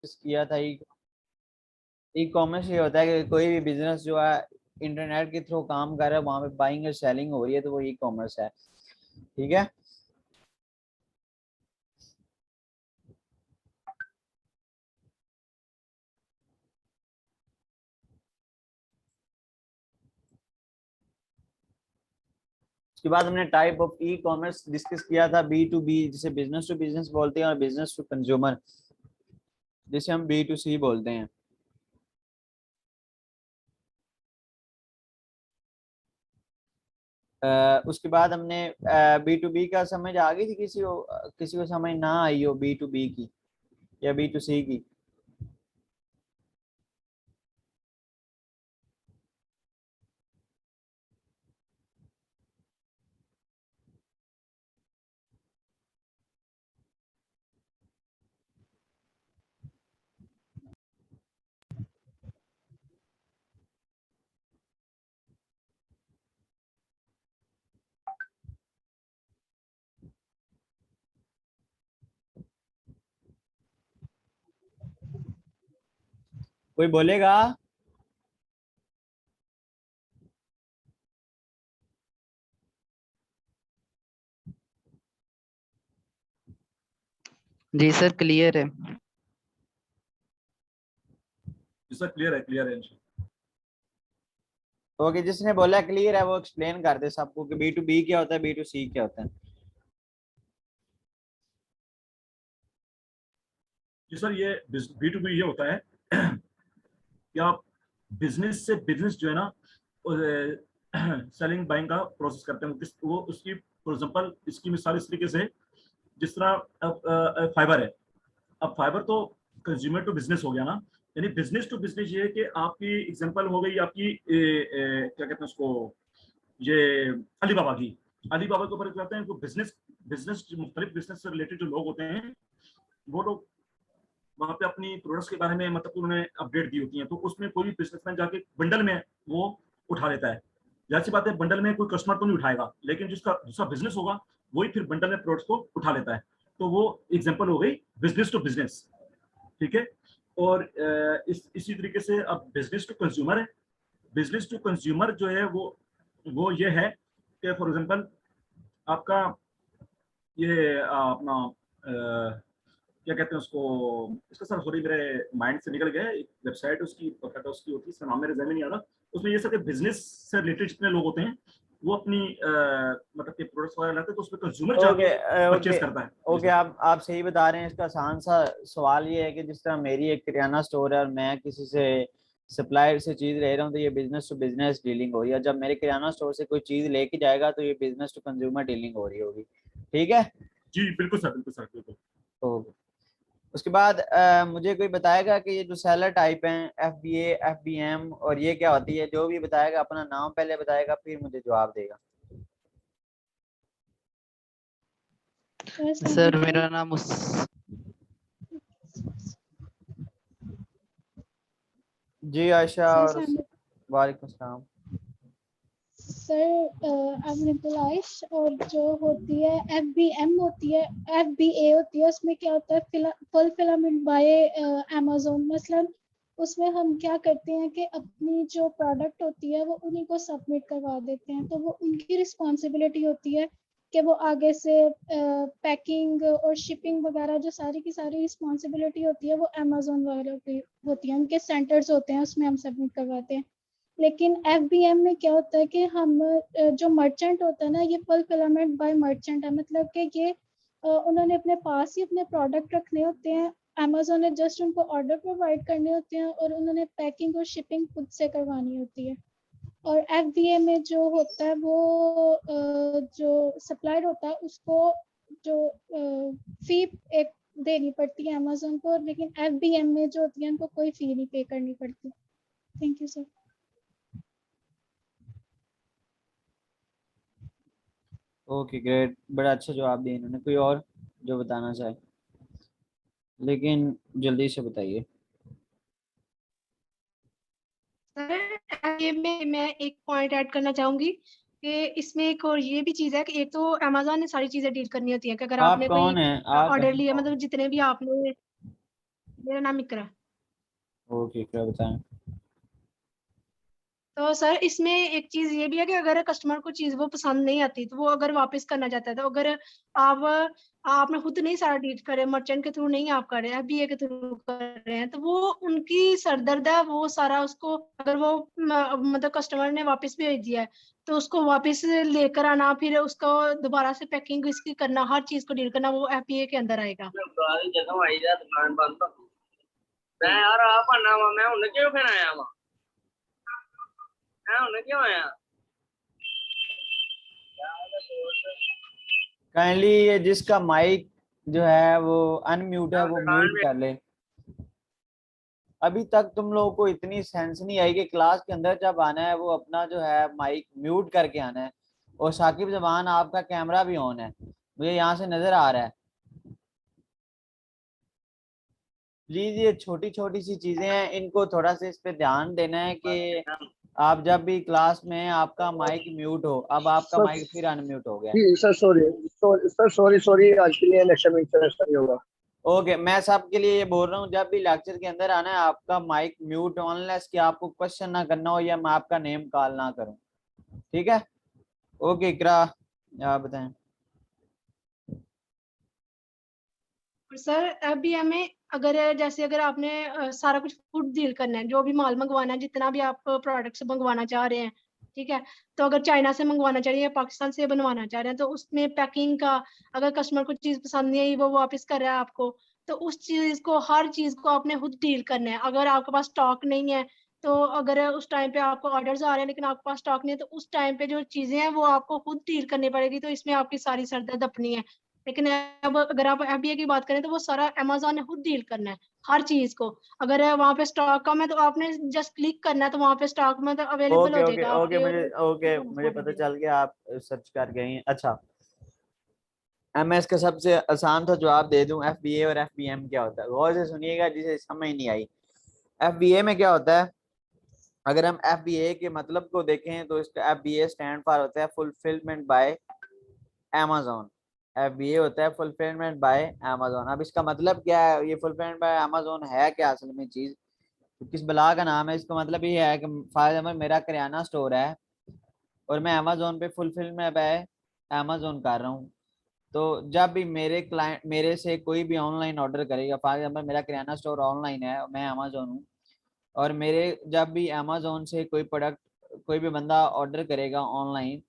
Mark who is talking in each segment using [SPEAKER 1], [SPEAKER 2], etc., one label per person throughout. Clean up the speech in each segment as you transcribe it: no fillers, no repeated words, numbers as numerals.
[SPEAKER 1] किया था। E commerce ये होता है कि कोई भी बिजनेस जो है इंटरनेट के थ्रू काम कर रहा है, वहां पे बाइंग और सेलिंग हो रही है, तो वो ई कॉमर्स है। ठीक है। उसके बाद हमने type of e commerce discuss किया था, बी टू बी जिसे बिजनेस टू बिजनेस बोलते हैं, और बिजनेस टू कंज्यूमर जिसे हम बी टू सी बोलते हैं। उसके बाद हमने बी टू बी का समझ आ गई थी किसी को समझ ना आई हो बी टू बी की या बी टू सी की? कोई बोलेगा?
[SPEAKER 2] जी सर क्लियर है।
[SPEAKER 3] जी सर क्लियर है।
[SPEAKER 1] ओके, जिसने बोला क्लियर है वो एक्सप्लेन कर दे सबको कि बी टू बी क्या होता है, बी टू सी क्या होता है।
[SPEAKER 3] जी सर, ये B2B ये होता है कि आप बिजनेस से बिजनेस जो है ना सेलिंग बाइंग का प्रोसेस करते हैं। वो उसकी फॉर एग्जांपल इसकी मिसाल इस तरीके से, जिस तरह अब फाइबर है। अब फाइबर तो कंज्यूमर टू बिजनेस हो गया ना, यानी बिजनेस टू बिजनेस ये है कि आपकी एग्जांपल हो गई आपकी क्या कहते हैं उसको, ये अलीबाबा की। अलीबाबा के ऊपर क्या कहते हैं, वो बिजनेस बिजनेस मुख्तलिफ बिजनेस से रिलेटेड जो लोग होते हैं, वो लोग वहां पे अपनी प्रोडक्ट्स के बारे में मतलब उन्होंने अपडेट दी होती हैं, तो उसमें कोई भी बिजनेसमैन जाके बंडल में वो उठा लेता है। जाहिर सी बात है, बंडल में कोई कस्टमर तो नहीं उठाएगा, लेकिन जिसका दूसरा बिजनेस होगा वही फिर बंडल में प्रोडक्ट्स को उठा लेता है। तो वो एग्जांपल हो गई बिजनेस टू बिजनेस। ठीक है। और इसी तरीके से अब बिजनेस टू कंज्यूमर है। बिजनेस टू कंज्यूमर जो है वो ये है कि फॉर एग्जांपल आपका ये अपना क्या कहते हैं उसको, इसका सर सॉरी मेरे माइंड से निकल गया, एक वेबसाइट उसकी पता उसकी होती है, इसका नाम मेरे ज़हन में नहीं आ रहा। उसमें ये सब बिजनेस से रिलेटेड जितने लोग होते हैं वो अपनी मतलब के प्रोडक्ट्स वगैरह लाते हैं, तो उसमें कंज्यूमर जाके परचेज करता है।
[SPEAKER 1] ओके, आप सही बता रहे हैं। इसका आसान सा सवाल ये है कि जिस तरह मेरी एक किराना स्टोर है और मैं किसी से सप्लायर से चीज ले रहा हूँ, तो ये बिजनेस टू बिजनेस डीलिंग हो रही है। जब मेरे किराना स्टोर से कोई चीज लेके जाएगा तो ये बिजनेस टू कंज्यूमर डीलिंग हो रही होगी। ठीक है।
[SPEAKER 3] जी बिल्कुल सर, बिल्कुल सर, बिल्कुल।
[SPEAKER 1] तो उसके बाद मुझे कोई बताएगा कि ये जो सेलर टाइप हैं, FBA FBM, और ये क्या होती है? जो भी बताएगा अपना नाम पहले बताएगा फिर मुझे जवाब देगा।
[SPEAKER 2] सर मेरा नाम
[SPEAKER 1] जी आयशा। और वालेकुम सलाम।
[SPEAKER 4] सर एम्प्लॉइज और जो होती है FBM होती है, FBA होती है, उसमें क्या होता है, फुलफिलमेंट बाय अमेज़न। मसलन उसमें हम क्या करते हैं कि अपनी जो प्रोडक्ट होती है वो उन्हीं को सबमिट करवा देते हैं, तो वो उनकी रिस्पॉन्सिबिलिटी होती है कि वो आगे से पैकिंग और शिपिंग वगैरह जो सारी की सारी रिस्पॉन्सिबिलिटी होती है वो अमेज़न वालों की होती है, उनके सेंटर्स होते हैं, उसमें हम सबमिट करवाते हैं। लेकिन FBM में क्या होता है कि हम जो मर्चेंट होता है ना, ये फुलफिलमेंट बाय मर्चेंट है। मतलब कि ये उन्होंने अपने पास ही अपने प्रोडक्ट रखने होते हैं, अमेज़न ने जस्ट उनको ऑर्डर प्रोवाइड करने होते हैं और उन्होंने पैकिंग और शिपिंग खुद से करवानी होती है। और FBA में जो होता है वो जो सप्लायर होता है उसको जो फी एक देनी पड़ती है अमेज़न को, लेकिन FBM में जो होती है उनको कोई फी नहीं पे करनी पड़ती। Thank you sir.
[SPEAKER 1] Okay great, बड़ा अच्छा जवाब दिया इन्होंने। कोई और जो बताना चाहे, लेकिन जल्दी से बताइए।
[SPEAKER 5] सर ये में मैं एक पॉइंट ऐड करना चाहूंगी कि इसमें एक और ये भी चीज है कि एक तो अमेज़न ने सारी चीजें डील करनी होती है कि अगर
[SPEAKER 1] आप
[SPEAKER 5] आपने कोई
[SPEAKER 1] कौन है? आप
[SPEAKER 5] ऑर्डर लिया, मतलब जितने भी आपने मेरा नाम इकरा।
[SPEAKER 1] ओके, क्या बताएं?
[SPEAKER 5] तो सर इसमें एक चीज ये भी है कि अगर कस्टमर को चीज वो पसंद नहीं आती तो वो अगर वापस करना चाहता है, तो अगर आप आपने खुद नहीं सारा डील करे, मर्चेंट के थ्रू नहीं आप कर रहे हैं, एफबीए के थ्रू कर रहे हैं, तो वो उनकी सरदर्द है, वो सारा उसको अगर वो मतलब कस्टमर ने वापस भेज दिया है तो उसको वापस लेकर आना, फिर उसको दोबारा से पैकिंग इसकी करना, हर चीज को डील करना, वो एफबीए के अंदर आएगा।
[SPEAKER 6] ਜਦੋਂ ਆਈ ਦਾ ਦੁਕਾਨ ਬੰਦ ਹੋ ਗਈ ਮੈਂ ਯਾਰ ਆ ਭਾਨਾ ਵਾ ਮੈਂ ਹੁਣ ਕਿਉਂ ਫਿਰ ਆਇਆ ਵਾ ਮੈਂ ਹੁਣ ਕਿਉਂ ਆਇਆ
[SPEAKER 1] काइंडली ये जिसका माइक जो है वो अनम्यूट है वो म्यूट कर ले। अभी तक तुम लोगों को इतनी सेंस नहीं आई कि क्लास के अंदर जब आना है वो अपना जो है माइक म्यूट करके आना है। और साकिब जबान आपका कैमरा भी ऑन है, मुझे यहाँ से नजर आ रहा है। प्लीज ये छोटी छोटी सी चीजें हैं, इनको थोड़ा सा इस पे ध्यान देना है कि आप जब भी क्लास में आपका माइक म्यूट हो, अब आपका माइक फिर अनम्यूट हो गया।
[SPEAKER 7] सर सॉरी आज के लिए लेक्चर में ऐसा नहीं होगा।
[SPEAKER 1] ओके, मैं सबके लिए ये बोल रहा हूँ, जब भी लेक्चर के अंदर आना है आपका माइक म्यूट ऑनलेस कि आपको क्वेश्चन ना करना हो या मैं आपका नेम कॉल ना करूं, ठीक है? ओके इकरा, आप बताएं।
[SPEAKER 5] सर अभी हमें अगर जैसे अगर आपने सारा कुछ खुद डील करना है, जो भी माल मंगवाना है, जितना भी आप प्रोडक्ट्स मंगवाना चाह रहे हैं, ठीक है, तो अगर चाइना से मंगवाना चाह रहे हैं या पाकिस्तान से बनवाना चाह रहे हैं, तो उसमें पैकिंग का अगर कस्टमर को चीज पसंद नहीं आई, वो वापस कर रहा है आपको, तो उस चीज को हर चीज को आपने खुद डील करना है। अगर आपके पास स्टॉक नहीं है, तो अगर उस टाइम पे आपको ऑर्डर्स आ रहे हैं लेकिन आपके पास स्टॉक नहीं है, तो उस टाइम पे जो चीजें हैं वो आपको खुद डील करनी पड़ेगी। तो इसमें आपकी सारी सरदर्द अपनी है। लेकिन अब अगर आप एफबीए की बात करें तो वो सारा अमेज़न ने खुद डील करना है हर चीज को। अगर वहां पे स्टॉक कम है तो आपने जस्ट क्लिक करना है, तो वहां पे स्टॉक में तो अवेलेबल
[SPEAKER 1] ओके
[SPEAKER 5] हो
[SPEAKER 1] ओके
[SPEAKER 5] जाएगा
[SPEAKER 1] ओके,
[SPEAKER 5] आपके
[SPEAKER 1] मुझे पता चल गया, आप सर्च कर गए हैं। अच्छा, मैं इसका सबसे आसान था जवाब दे दूं, एफबीए और एफबीएम क्या होता है। गौर से सुनिएगा जिसे समझ नहीं आई। एफबीए में क्या होता है, अगर हम एफबीए के मतलब को देखें तो इसका एफबीए स्टैंड फॉर होता है फुलफिलमेंट बाय अमेज़न। एफबीए होता है फुलफिलमेंट बाय अमेज़न। अब इसका मतलब क्या है, ये फुलफिलमेंट बाय अमेज़न है क्या असल में चीज, तो किस बला का नाम है? इसका मतलब ये है कि फॉर एग्जाम्पल मेरा किराना स्टोर है और मैं अमेज़न पे फुलफिलमेंट बाय अमेज़न कर रहा हूँ, तो जब भी मेरे क्लाइंट मेरे से कोई भी ऑनलाइन ऑर्डर करेगा, फॉर एग्जाम्पल मेरा किराना स्टोर ऑनलाइन है, मैं अमेज़न हूँ, और मेरे जब भी अमेज़न से कोई प्रोडक्ट कोई भी बंदा ऑर्डर करेगा ऑनलाइन,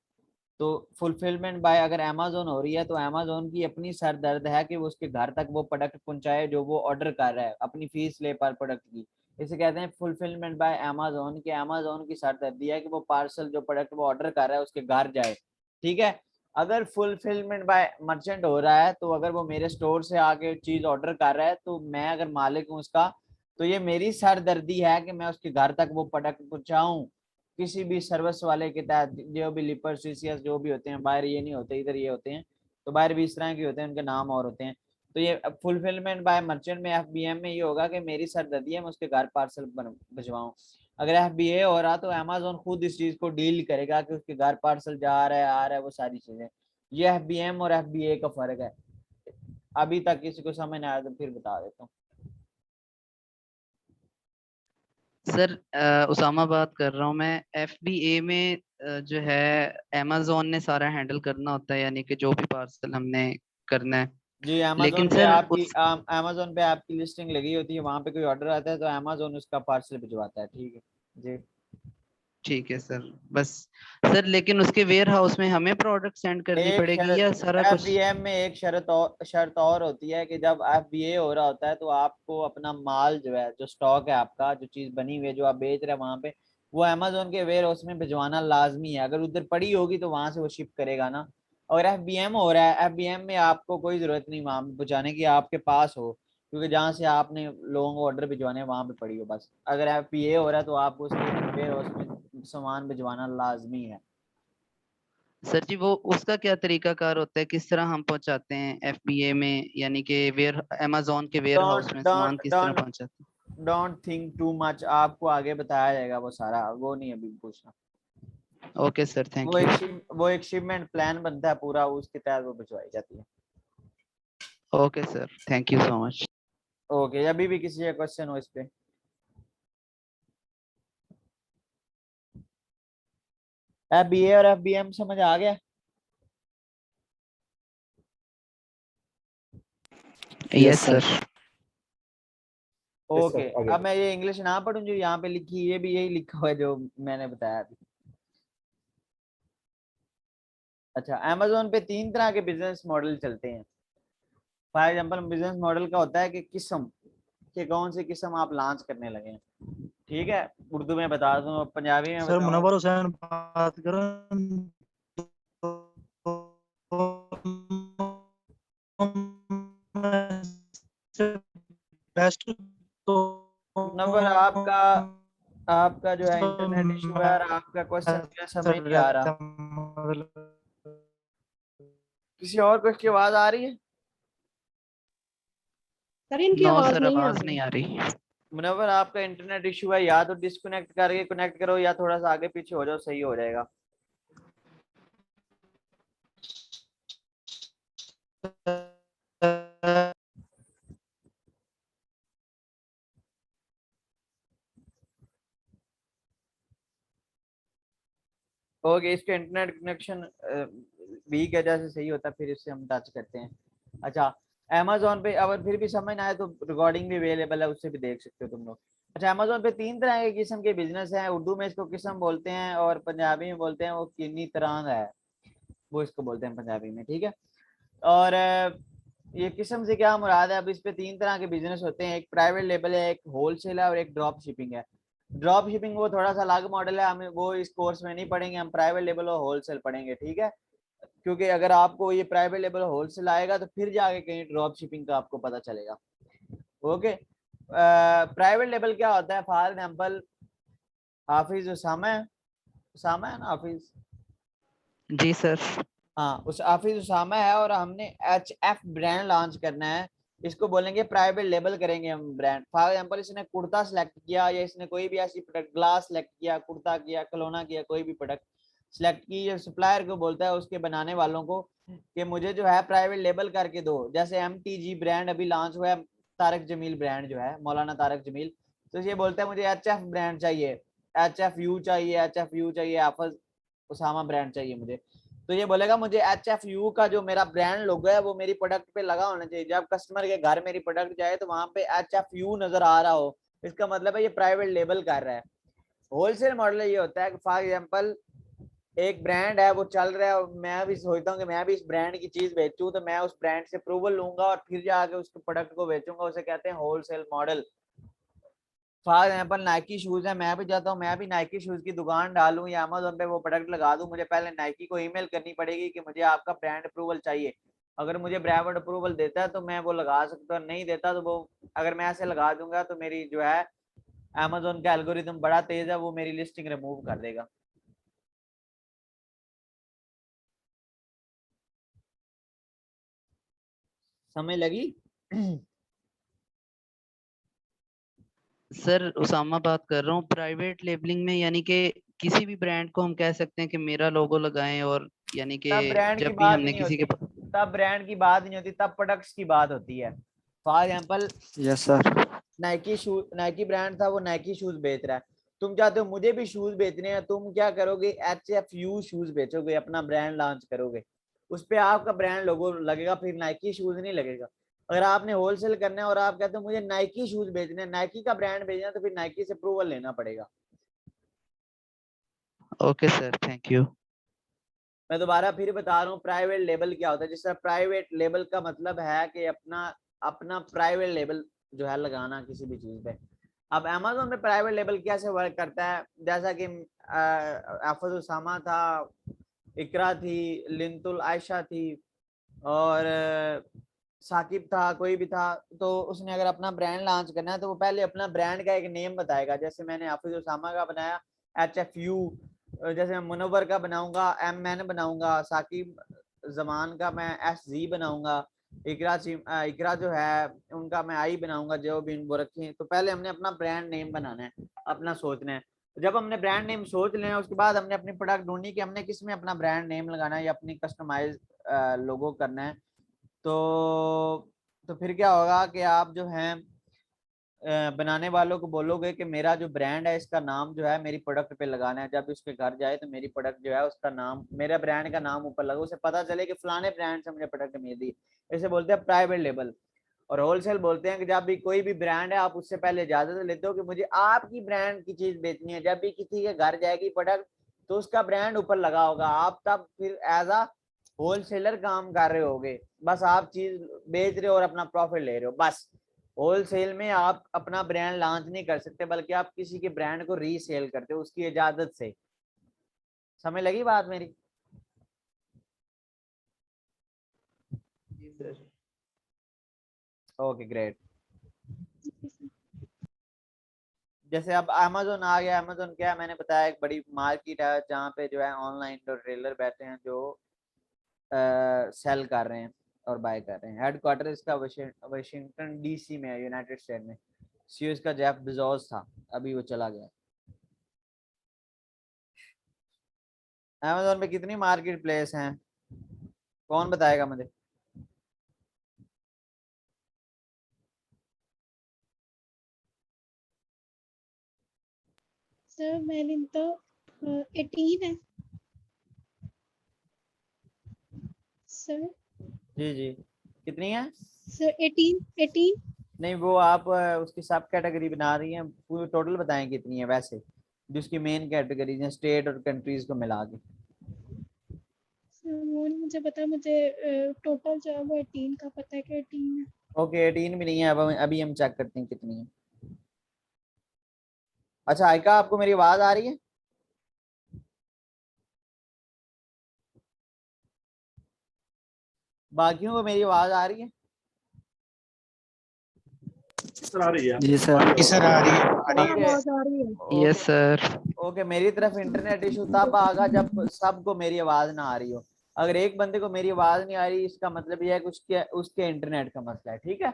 [SPEAKER 1] तो फुलफिलमेंट बाय अगर अमेज़न हो रही है तो अमेज़न की अपनी सर दर्द है कि वो उसके घर तक वो प्रोडक्ट पहुंचाए जो वो ऑर्डर कर रहा है, अपनी फीस ले पर प्रोडक्ट की। इसे कहते हैं फुलफिलमेंट बाय अमेज़न, कि अमेज़न की सर दर्दी है कि वो पार्सल जो प्रोडक्ट वो ऑर्डर कर रहा है उसके घर जाए, ठीक है? अगर फुलफिलमेंट बाय मर्चेंट हो रहा है, तो अगर वो मेरे स्टोर से आके चीज ऑर्डर कर रहा है, तो मैं अगर मालिक हूँ उसका, तो ये मेरी सर दर्दी है कि मैं उसके घर तक वो प्रोडक्ट पहुंचाऊं किसी भी सर्विस वाले के तहत। जो भी लिपर सीसीएस जो भी होते हैं, बाहर ये नहीं होते, इधर ये होते हैं, तो बाहर भी इस तरह के होते हैं, उनके नाम और होते हैं। तो ये फुलफिलमेंट बाय मर्चेंट में एफबीएम में ये होगा कि मेरी सरदर्दी है, मैं उसके घर पार्सल भिजवाऊं। अगर एफबीए हो रहा तो अमेज़न खुद इस चीज को डील करेगा कि उसके घर पार्सल जा रहा है, आ रहा है, वो सारी चीजें। ये एफबीएम और एफबीए का फर्क है। अभी तक किसी को समझ नहीं आया तो फिर बता देता हूँ।
[SPEAKER 2] सर उसामा बात कर रहा हूँ मैं। एफबीए में जो है अमेज़न ने सारा हैंडल करना होता है, यानी कि जो भी पार्सल हमने करना है।
[SPEAKER 1] जी,
[SPEAKER 2] लेकिन सर
[SPEAKER 1] अमेज़न पे आपकी लिस्टिंग लगी होती है, वहां पे कोई ऑर्डर आता है तो अमेज़न उसका पार्सल भिजवाता है, ठीक है जी?
[SPEAKER 2] ठीक है सर, बस सर लेकिन उसके वेयर हाउस में हमें प्रोडक्ट सेंड करनी
[SPEAKER 1] एक
[SPEAKER 2] पड़ेगी
[SPEAKER 1] शर्त
[SPEAKER 2] या सारा कुछ?
[SPEAKER 1] एफबीएम में एक शर्त और होती है कि जब एफबीए हो रहा होता है तो आपको अपना माल जो है, जो स्टॉक है आपका, जो चीज बनी हुई है जो आप बेच रहे हैं वहां पे, वो अमेज़न के वेयर हाउस में भिजवाना लाजमी है। अगर उधर पड़ी होगी तो वहां से वो शिप करेगा ना। और एफबीएम हो रहा है, एफबीएम में आपको कोई जरूरत नहीं वहां पे पहुंचाने की, आपके पास हो, क्योंकि जहाँ से आपने लोगों को ऑर्डर भिजवाने वहां पे पड़ी हो बस। अगर एफबीए हो रहा है तो आपको उसके वेयर हाउस में सामान भिजवाना लाजमी है।
[SPEAKER 2] सर जी वो उसका क्या तरीकाकार होता है, किस तरह हम पहुंचाते हैं एफबीए में, यानी कि वेयर अमेज़न के वेयर हाउस में सामान किस तरह पहुंचाते हैं?
[SPEAKER 1] डोंट थिंक टू मच, आपको आगे बताया जाएगा वो सारा, वो नहीं अभी पूछना।
[SPEAKER 2] Okay sir, thank you.
[SPEAKER 1] वो एक शिपमेंट प्लान बनता है पूरा, उसके तहत वो भिजवाई जाती है।
[SPEAKER 2] Okay sir, thank you so much.
[SPEAKER 1] Okay, अभी भी किसी का क्वेश्चन हो इस पे? FBA और FBM समझ आ गया?
[SPEAKER 2] Yes sir.
[SPEAKER 1] ओके, अब मैं ये इंग्लिश ना पढ़ूं जो यहाँ पे लिखी, ये भी यही लिखा हुआ है जो मैंने बताया अभी। अच्छा, अमेज़न पे 3 तरह के बिजनेस मॉडल चलते हैं। फॉर एग्जांपल, बिजनेस मॉडल का होता है कि किस्म के कौन सी किस्म आप लॉन्च करने लगे हैं, ठीक है। उर्दू में बता दूं, पंजाबी में
[SPEAKER 8] सर
[SPEAKER 1] बताऊं?
[SPEAKER 8] मुनव्वर हुसैन बात कर बेस्ट तो
[SPEAKER 1] नंबर आपका जो है इंटरनेट इशू है और आपका क्वेश्चन मुझे समझ नहीं आ रहा। किसी और को इसकी आवाज आ रही है?
[SPEAKER 5] सर इनकी
[SPEAKER 2] नो
[SPEAKER 5] आवाज
[SPEAKER 2] सर,
[SPEAKER 5] नहीं आ
[SPEAKER 2] आवाज
[SPEAKER 5] रही।
[SPEAKER 2] नहीं आ रही।
[SPEAKER 1] मुनव्वर, आपका इंटरनेट इशू है, या तो डिस्कनेक्ट करके कनेक्ट करो या थोड़ा सा आगे पीछे हो जाओ, सही हो जाएगा। ओके, इसका इंटरनेट कनेक्शन वीक है, जैसे सही होता है फिर इससे हम टच करते हैं। अच्छा, अमेज़न पे अगर फिर भी समझ ना आए तो रिकॉर्डिंग भी अवेलेबल है, उससे भी देख सकते हो तुम लोग। अच्छा, अमेज़न पे 3 तरह के किस्म के बिजनेस हैं। उर्दू में इसको किस्म बोलते हैं और पंजाबी में बोलते हैं वो किन्नी तरह है, वो इसको बोलते हैं पंजाबी में, ठीक है। और ये किस्म से क्या मुराद है? अब इस पे 3 तरह के बिजनेस होते हैं, एक प्राइवेट लेबल है, एक होलसेल है और एक ड्रॉप शिपिंग है। ड्रॉप शिपिंग वो थोड़ा सा अलग मॉडल है, हम वो इस कोर्स में नहीं पढ़ेंगे, हम प्राइवेट लेबल और होलसेल पढ़ेंगे, ठीक है। क्योंकि अगर आपको ये प्राइवेट लेबल होलसेल आएगा तो फिर जाके कहीं ड्रॉप शिपिंग का आपको पता चलेगा। ओके, प्राइवेट लेबल क्या होता है? फॉर एग्जांपल, हाफिज उसामा है, उसामा है ना हाफिज?
[SPEAKER 2] जी सर।
[SPEAKER 1] हाँ, उस हाफिज उसामा है और हमने HF ब्रांड लॉन्च करना है। इसको बोलेंगे प्राइवेट लेबल करेंगे हम ब्रांड। फॉर एग्जांपल, इसने कुर्ता सेलेक्ट किया या इसने कोई भी ऐसी प्रोडक्ट, ग्लास सेलेक्ट किया, कुर्ता किया, खिलौना किया, कोई भी प्रोडक्ट सेलेक्ट की, ये सप्लायर को बोलता है उसके बनाने वालों को कि मुझे जो है प्राइवेट लेबल करके दो। जैसे MTG ब्रांड अभी लॉन्च हुआ है, तारक जमील ब्रांड जो है, मौलाना तारक जमील, तो ये बोलता है मुझे HF ब्रांड चाहिए, HFU चाहिए, HFU चाहिए, हाफिज उसामा ब्रांड चाहिए मुझे। तो ये बोलेगा मुझे HFU का जो मेरा ब्रांड लोगो है वो मेरी प्रोडक्ट पे लगा होना चाहिए। जब कस्टमर के घर मेरी प्रोडक्ट जाए तो वहां पे HFU नजर आ रहा हो, इसका मतलब है ये प्राइवेट लेबल कर रहा है। होलसेल मॉडल ये होता है कि फॉर एग्जांपल एक ब्रांड है वो चल रहा है और मैं भी सोचता हूँ कि मैं भी इस ब्रांड की चीज बेचूं, तो मैं उस ब्रांड से अप्रूवल लूंगा और फिर जाके उस प्रोडक्ट को बेचूंगा, उसे कहते हैं wholesale model. For example, Nike shoes है, मैं भी चाहता हूँ मैं भी नाइकी शूज की दुकान डालूं या अमेज़न पे वो प्रोडक्ट लगा दूं, मुझे पहले नाइकी को ईमेल करनी पड़ेगी कि मुझे आपका ब्रांड अप्रूवल चाहिए। अगर मुझे ब्रांड अप्रूवल देता है तो मैं वो लगा सकता हूँ, नहीं देता तो वो, अगर मैं ऐसे लगा दूंगा तो मेरी जो है अमेज़न का एल्गोरिथम बड़ा तेज है, वो मेरी लिस्टिंग रिमूव कर देगा। समझ लगी?
[SPEAKER 2] सर उसामा बात कर रहा हूँ। प्राइवेट लेबलिंग में यानी कि किसी भी ब्रांड को हम कह सकते हैं कि मेरा लोगो लगाएं, और यानी कि
[SPEAKER 1] तब ब्रांड की
[SPEAKER 2] जब भी
[SPEAKER 1] बात
[SPEAKER 2] हमने
[SPEAKER 1] नहीं
[SPEAKER 2] किसी
[SPEAKER 1] होती,
[SPEAKER 2] के
[SPEAKER 1] तब ब्रांड की बात नहीं होती, तब प्रोडक्ट्स की बात होती है। For example,
[SPEAKER 9] yes sir.
[SPEAKER 1] Nike shoes, Nike brand था, वो नाइकी शूज बेच रहा है, तुम चाहते हो मुझे भी शूज बेचने हैं, तुम क्या करोगे? HFU शूज बेचोगे, अपना ब्रांड लॉन्च करोगे, उस पे आपका ब्रांड लोगो लगेगा, फिर नाइकी शूज नहीं लगेगा। अगर आपने होलसेल करना है और आप कहते हो मुझे नाइकी शूज बेचने हैं, नाइकी का ब्रांड बेचना है, तो फिर नाइकी से अप्रूवल लेना पड़ेगा।
[SPEAKER 2] Okay sir, thank you.
[SPEAKER 1] मैं दोबारा फिर बता रहा हूँ प्राइवेट लेबल क्या होता है। जिस तरह प्राइवेट लेबल का मतलब है कि अपना अपना प्राइवेट लेबल जो है लगाना किसी भी चीज पे। अब अमेज़न में प्राइवेट लेबल कैसे वर्क करता है? जैसा कि हाफिज उसामा था, इकरा थी, लिंतुल आयशा थी और साकिब था, कोई भी था, तो उसने अगर अपना ब्रांड लॉन्च करना है तो वो पहले अपना ब्रांड का एक नेम बताएगा। जैसे मैंने हाफिज उसामा का बनाया HFU, जैसे मैं मुनव्वर का बनाऊंगा MN बनाऊंगा, साकिब जमान का मैं SZ बनाऊंगा, इकरा जो है उनका मैं I बनाऊंगा, जो भी इनको रखें। तो पहले हमने अपना ब्रांड नेम बनाना है, अपना सोचना है। जब हमने ब्रांड नेम सोच लेना, उसके बाद हमने अपनी प्रोडक्ट ढूंढनी कि हमने किस में अपना ब्रांड नेम लगाना है या अपनी कस्टमाइज लोगो करना है। तो फिर क्या होगा कि आप जो हैं बनाने वालों को बोलोगे कि मेरा जो ब्रांड है इसका नाम जो है मेरी प्रोडक्ट पे लगाना है, जब उसके घर जाए तो मेरी प्रोडक्ट जो है उसका नाम, मेरा ब्रांड का नाम ऊपर लगा, उसे पता चले कि फलाने ब्रांड से मुझे प्रोडक्ट मिल रही है। इसे बोलते हैं प्राइवेट लेबल। और होलसेल बोलते हैं कि जब भी कोई भी ब्रांड है आप उससे पहले इजाजत लेते हो कि मुझे आपकी ब्रांड की चीज बेचनी है, जब भी किसी के घर जाएगी प्रोडक्ट तो उसका ब्रांड ऊपर लगा होगा, आप तब फिर एज अ होलसेलर काम कर रहे होगे, बस आप चीज बेच रहे हो और अपना प्रॉफिट ले रहे हो बस। होलसेल में आप अपना ब्रांड लॉन्च नहीं कर सकते, बल्कि आप किसी के ब्रांड को रीसेल करते हो उसकी इजाजत से। समझ लगी बात मेरी? Okay great. जैसे अब अमेजोन आ गया, अमेजोन क्या है मैंने बताया, एक बड़ी मार्केट है जहाँ पे जो है ऑनलाइन रिटेलर बैठे हैं जो सेल कर रहे हैं और बाय कर रहे हैं। हेडक्वार्टर इसका वाशिंगटन डीसी में है, यूनाइटेड स्टेट में। सीईओ इसका जेफ बेजोस था, अभी वो चला गया। अमेजोन पे कितनी मार्केट प्लेस हैं, कौन बताएगा मुझे?
[SPEAKER 4] सर मैंने तो 18 है सर।
[SPEAKER 1] जी जी, कितनी है?
[SPEAKER 4] सर 18
[SPEAKER 1] नहीं वो आप उसकी सब कैटेगरी बना रही हैं, पूरी टोटल बताएं कितनी है वैसे, जिसकी मेन कैटेगरीज हैं स्टेट और कंट्रीज को मिला के।
[SPEAKER 4] सर वो नहीं मुझे पता, मुझे टोटल जो है वो 18 का पता है कि 18 है।
[SPEAKER 1] ओके 18 भी नहीं है, अब अभी हम चेक करते हैं कितनी है। अच्छा आयका, आपको मेरी आवाज आ रही है? बाकियों को मेरी आवाज आ रही है?
[SPEAKER 3] सर आ रही है।
[SPEAKER 8] जी सर।
[SPEAKER 9] जी सर आ रही है, आ रही है।
[SPEAKER 1] ओके
[SPEAKER 5] आवाज आ रही है।
[SPEAKER 2] Yes sir.
[SPEAKER 1] ओके, मेरी तरफ इंटरनेट इशू तब आगा जब सबको मेरी आवाज ना आ रही हो। अगर एक बंदे को मेरी आवाज नहीं आ रही इसका मतलब यह है कि उसके उसके इंटरनेट का मसला है, ठीक है।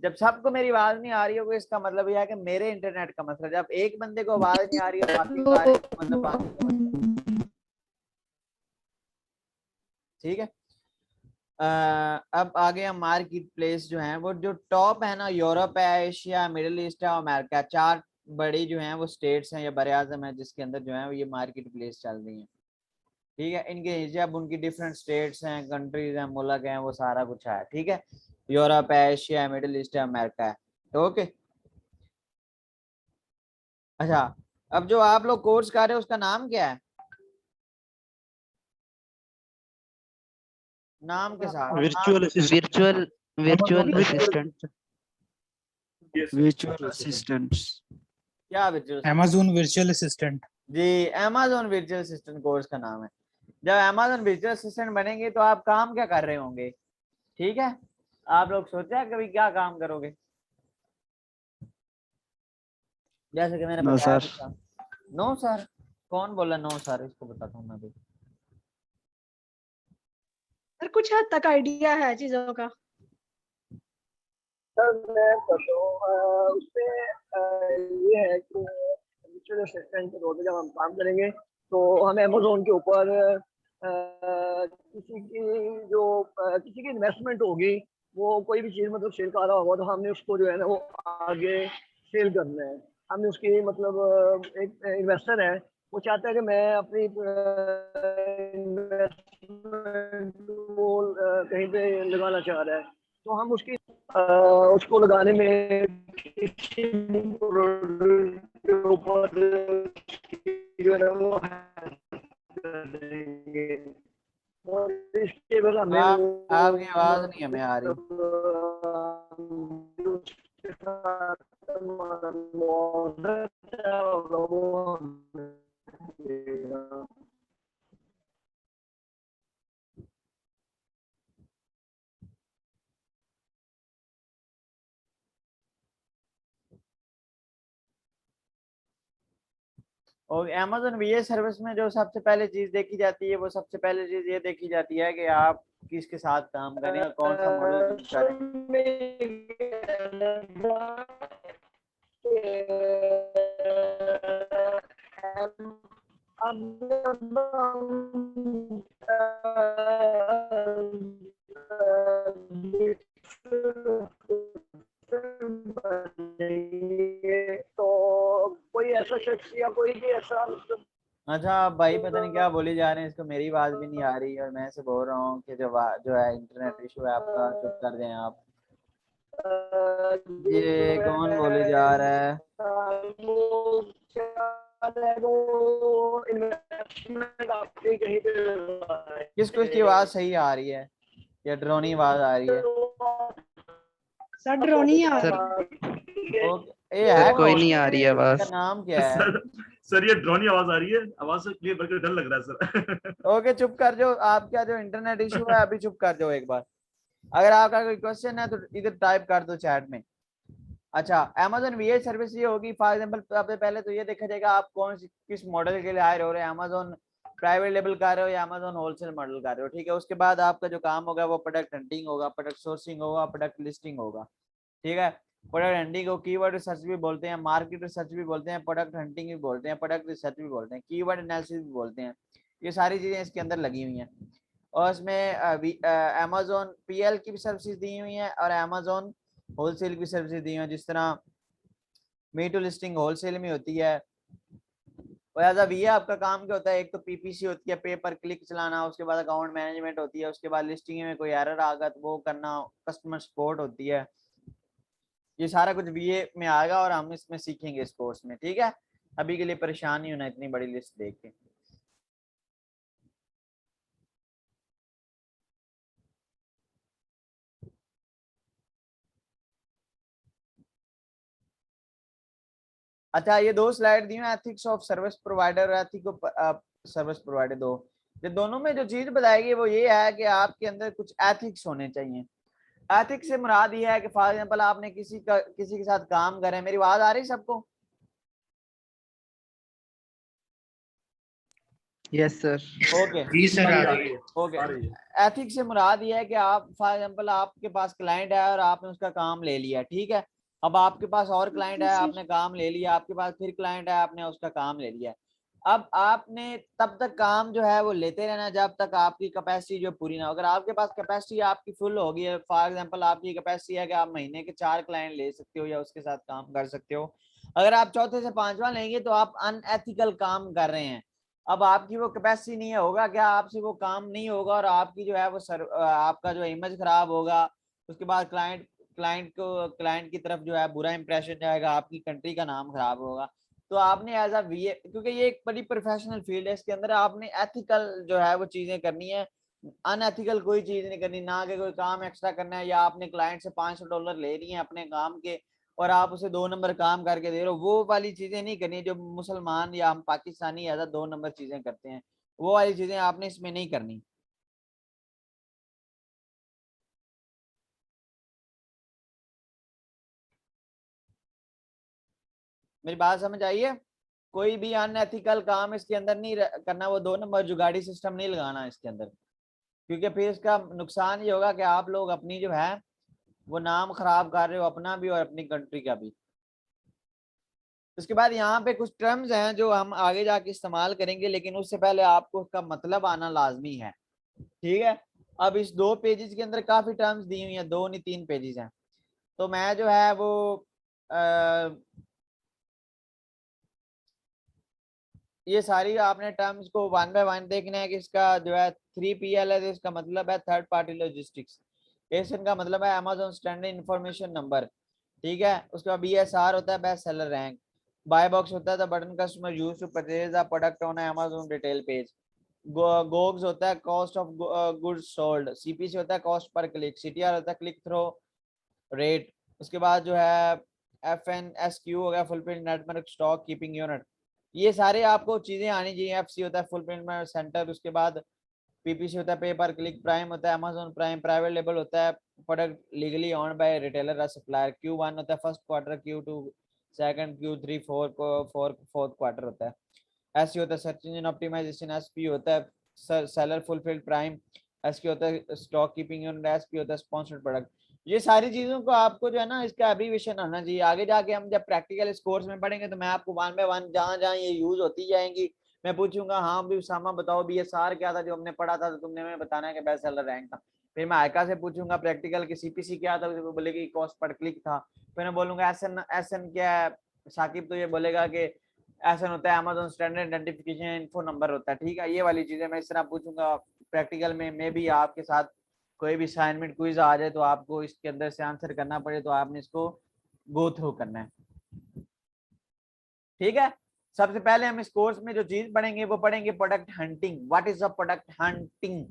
[SPEAKER 1] जब सबको मेरी आवाज नहीं आ रही होगी इसका मतलब यह है कि मेरे इंटरनेट का मसला है। जब एक बंदे को आवाज नहीं आ रही है बाकी सारे मतलब बाकी का मसला है, ठीक है। अब आगे हम मार्केट प्लेस जो है वो जो टॉप है ना, यूरोप है, एशिया, मिडिल ईस्ट है, अमेरिका, चार बड़ी जो हैं वो स्टेट्स हैं या बड़े आजम है जिसके अंदर जो है ये मार्केट प्लेस चल रही है, ठीक है। इनके नीचे अब उनकी डिफरेंट स्टेट्स हैं, कंट्रीज हैं, मुल्क हैं, वो सारा कुछ है, ठीक है। यूरोप है, एशिया है, मिडिल ईस्ट है, अमेरिका है, तो ओके। अच्छा, अब जो आप लोग कोर्स कर रहे हो उसका नाम क्या है? नाम के साथ
[SPEAKER 8] virtual
[SPEAKER 2] virtual virtual assistant.
[SPEAKER 8] Virtual assistants.
[SPEAKER 1] क्या virtual
[SPEAKER 9] अमेज़न वर्चुअल असिस्टेंट।
[SPEAKER 1] जी, Amazon वर्चुअल असिस्टेंट कोर्स का नाम है। जब Amazon वर्चुअल असिस्टेंट बनेंगे तो आप काम क्या कर रहे होंगे, ठीक है। आप लोग सोचा है कभी क्या काम करोगे? जैसे कि मैंने
[SPEAKER 8] नो
[SPEAKER 1] बताया
[SPEAKER 8] सर।
[SPEAKER 1] था। No sir? कौन बोला नो सर? इसको बताता हूँ मैं भी।
[SPEAKER 5] सर कुछ हद तक आइडिया है चीजों का।
[SPEAKER 7] सर मैं बताता हूँ उसमें ये है कि वर्चुअल असिस्टेंट के तौर पे जब हम काम करेंगे तो हमें अमेज़न के ऊपर किसी की इन्वेस्टमेंट होगी, वो कोई भी चीज़ मतलब सेल कर रहा होगा तो हमने उसको जो है ना वो आगे सेल करना है। हमने उसकी मतलब एक इन्वेस्टर है वो चाहता है कि मैं अपनी इन्वेस्टमेंट वो कहीं पे लगाना चाह रहा है, तो हम उसको लगाने में किसी के ऊपर जो है ना वो कर देंगे। और इसके बाद हमें
[SPEAKER 1] आपकी आवाज नहीं हमें आ रही।
[SPEAKER 7] उसके साथ हमारा मुआवजा होगा वो हमें देगा।
[SPEAKER 1] और Amazon वीए सर्विस में जो सबसे पहले चीज देखी जाती है वो सबसे पहले चीज ये देखी जाती है कि आप किसके साथ काम करें और कौन सा मॉडल यूज करें।
[SPEAKER 7] ऐसा शख्स या कोई भी ऐसा मतलब
[SPEAKER 1] अच्छा भाई पता नहीं क्या बोली जा रहे हैं, इसको मेरी आवाज भी नहीं आ रही और मैं से बोल रहा हूँ कि जो है इंटरनेट इशू है आपका, चुप कर दें आप। ये कौन बोले जा रहा है?
[SPEAKER 7] इन्वेस्टमेंट आपके कहीं पे
[SPEAKER 1] किसको इसकी आवाज सही आ रही है या ड्रोनी आवाज आ रही है?
[SPEAKER 5] सर ड्रोनी आ
[SPEAKER 2] सर
[SPEAKER 1] ओके, ये
[SPEAKER 2] सर
[SPEAKER 1] है
[SPEAKER 2] कोई
[SPEAKER 1] कौन?
[SPEAKER 2] नहीं आ रही है
[SPEAKER 1] इसका
[SPEAKER 2] आवाज।
[SPEAKER 1] नाम क्या है?
[SPEAKER 3] सर ये ड्रोनी आवाज आ रही है, आवाज से क्लियर करके डर लग रहा है सर।
[SPEAKER 1] ओके चुप कर जाओ, आपका जो इंटरनेट इशू है अभी चुप कर जाओ एक बार। अगर आपका कोई क्वेश्चन है तो इधर टाइप कर दो चैट में। अच्छा, Amazon VA सर्विस ये होगी फॉर एग्जांपल, सबसे पहले तो ये देखा जाएगा आप कौन सी किस मॉडल के लिए हायर हो रहे हैं, Amazon प्राइवेट लेवल कर रहे हो या Amazon होलसेल मॉडल कर रहे हो, ठीक है। उसके बाद आपका जो काम होगा वो प्रोडक्ट हंटिंग होगा, प्रोडक्ट सोर्सिंग होगा, प्रोडक्ट लिस्टिंग होगा, ठीक है। प्रोडक्ट हंटिंग को कीवर्ड रिसर्च भी बोलते हैं, मार्केट रिसर्च भी बोलते हैं, प्रोडक्ट हंटिंग भी बोलते हैं, प्रोडक्ट रिसर्च भी बोलते हैं, कीवर्ड एनालिसिस भी बोलते हैं। ये सारी चीजें इसके अंदर लगी हुई हैं और इसमें Amazon PL की भी सर्विसेज दी हुई हैं और Amazon होलसेल की सर्विसेज दी हुई हैं। जिस तरह मी टू लिस्टिंग होलसेल में होती है और एज ये आपका काम क्या होता है, एक तो पीपीसी होती है, पे पर क्लिक चलाना, उसके बाद अकाउंट मैनेजमेंट होती है, उसके बाद लिस्टिंग में कोई एरर आ गया तो वो करना, कस्टमर सपोर्ट होती है। ये सारा कुछ VA में आएगा और हम इसमें सीखेंगे इस कोर्स में, ठीक है। अभी के लिए परेशान नहीं होना इतनी बड़ी लिस्ट देख के। अच्छा, ये दो स्लाइड दी हैं, एथिक्स ऑफ सर्विस प्रोवाइडर और एथिक ऑफ सर्विस प्रोवाइडर। ये दोनों में जो चीज बताएगी वो ये है कि आपके अंदर कुछ एथिक्स होने चाहिए। एथिक्स से मुराद ये है कि फॉर एग्जांपल आपने किसी के साथ काम कर रहे हैं। मेरी आवाज आ रही है सबको?
[SPEAKER 2] Yes sir.
[SPEAKER 1] ओके
[SPEAKER 9] जी सर
[SPEAKER 3] आ
[SPEAKER 9] आ
[SPEAKER 3] रही
[SPEAKER 9] रही
[SPEAKER 3] है,
[SPEAKER 9] है।
[SPEAKER 1] ओके।
[SPEAKER 3] आ रही है।
[SPEAKER 1] एथिक्स से मुराद ये है कि आप फॉर एग्जांपल आपके पास क्लाइंट है और आपने उसका काम ले लिया, ठीक है। अब आपके पास और क्लाइंट है,
[SPEAKER 4] जी सर।
[SPEAKER 1] आपने काम ले लिया, आपके पास फिर क्लाइंट है, आपने उसका काम ले लिया। अब आपने तब तक काम जो है वो लेते रहना जब तक आपकी कैपेसिटी जो पूरी ना हो। अगर आपके पास कैपेसिटी आपकी फुल होगी है, फॉर एग्जांपल आपकी कैपेसिटी है कि आप महीने के 4 क्लाइंट ले सकते हो या उसके साथ काम कर सकते हो, अगर आप चौथे से पांचवा लेंगे तो आप अनएथिकल काम कर रहे हैं। अब आपकी वो कैपेसिटी नहीं है, होगा क्या, आपसे वो काम नहीं होगा और आपकी जो है वो आपका जो इमेज खराब होगा। उसके बाद क्लाइंट की तरफ जो है बुरा इंप्रेशन जाएगा, आपकी कंट्री का नाम खराब होगा। तो आपने एज अ VA, क्योंकि ये एक बड़ी प्रोफेशनल फील्ड है, इसके अंदर आपने एथिकल जो है वो चीजें करनी है, अनएथिकल कोई चीज नहीं करनी। ना कि कोई काम एक्स्ट्रा करना है या आपने क्लाइंट से $500 ले रही हैं अपने काम के और आप उसे 2 नंबर काम करके दे रहे हो, वो वाली चीजें नहीं करनी जो मुसलमान या हम पाकिस्तानी ऐसा 2 नंबर चीजें करते हैं, वो वाली चीजें आपने इसमें नहीं करनी। मेरी बात समझ आई है? कोई भी अनएथिकल काम इसके अंदर नहीं करना, वो 2 नंबर जुगाड़ी सिस्टम नहीं लगाना इसके अंदर, क्योंकि फिर इसका नुकसान ये होगा कि आप लोग अपनी जो है वो नाम खराब कर रहे हो, अपना भी और अपनी कंट्री का भी। उसके बाद यहाँ पे कुछ टर्म्स हैं जो हम आगे जाके इस्तेमाल करेंगे, लेकिन उससे पहले आपको उसका मतलब आना लाजमी है, ठीक है। अब इस 2 पेजेस के अंदर काफी टर्म्स दी हुई हैं, 2 नहीं 3 पेजेस हैं, तो मैं जो है वो ये सारी आपने टर्म्स को 1 बाय 1 देखना है कि इसका जो है 3PL है तो इसका मतलब है थर्ड पार्टी लॉजिस्टिक्स। एसन का मतलब है अमेज़न स्टैंडर्ड इंफॉर्मेशन नंबर, ठीक है। उसके बाद BSR होता है best seller rank. Buy box होता है the button customer use to purchase the product on Amazon detail page. COGS होता है cost of goods sold. CPC होता है कॉस्ट पर क्लिक। CTR होता है क्लिक थ्रो रेट। उसके बाद जो है FNSQ हो गया fulfil network stock keeping unit. ये सारे आपको चीजें आनी चाहिए। FC होता है फुलफिलमेंट सेंटर। उसके बाद PPC होता है पे पर क्लिक। प्राइम होता है अमेज़न प्राइम। प्राइवेट लेबल होता है product legally owned by retailer और सप्लायर। Q1 होता है first quarter, Q2 second, Q3 fourth quarter होता है। SE होता है सर्च इंजन ऑप्टिमाइजेशन। SP होता है सेलर फुलफिल्ड प्राइम। SQ होता है स्टॉक कीपिंग यूनिट। SP होता है स्पॉन्सर्ड प्रोडक्ट। ये सारी चीजों को आपको जो है ना इसका एब्रीविएशन आना चाहिए। आगे जाके हम जब प्रैक्टिकल इस कोर्स में पढ़ेंगे तो मैं आपको 1 बाय 1 जहाँ जहाँ ये यूज होती जाएंगी मैं पूछूंगा, हाँ भी उसामा बताओ BSR क्या था जो हमने पढ़ा था, तो तुमने हमें बताना है कि बेस्ट सेलर रैंक था। फिर मैं आयका से पूछूंगा प्रैक्टिकल की CPC क्या था, तो बोलेगी कॉस्ट पर क्लिक था। फिर मैं बोलूंगा SN क्या है, साकिब तो ये बोलेगा कि ऐसा होता है Amazon standard identification info number होता है, ठीक है। ये वाली चीजें मैं इस तरह पूछूंगा प्रैक्टिकल में। मे भी आपके साथ कोई भी असाइनमेंट क्विज आ जाए तो आपको इसके अंदर से आंसर करना पड़े, तो आपने इसको गो थ्रू करना है, ठीक है। सबसे पहले हम इस कोर्स में जो चीज पढ़ेंगे वो पढ़ेंगे product hunting. What is a product hunting?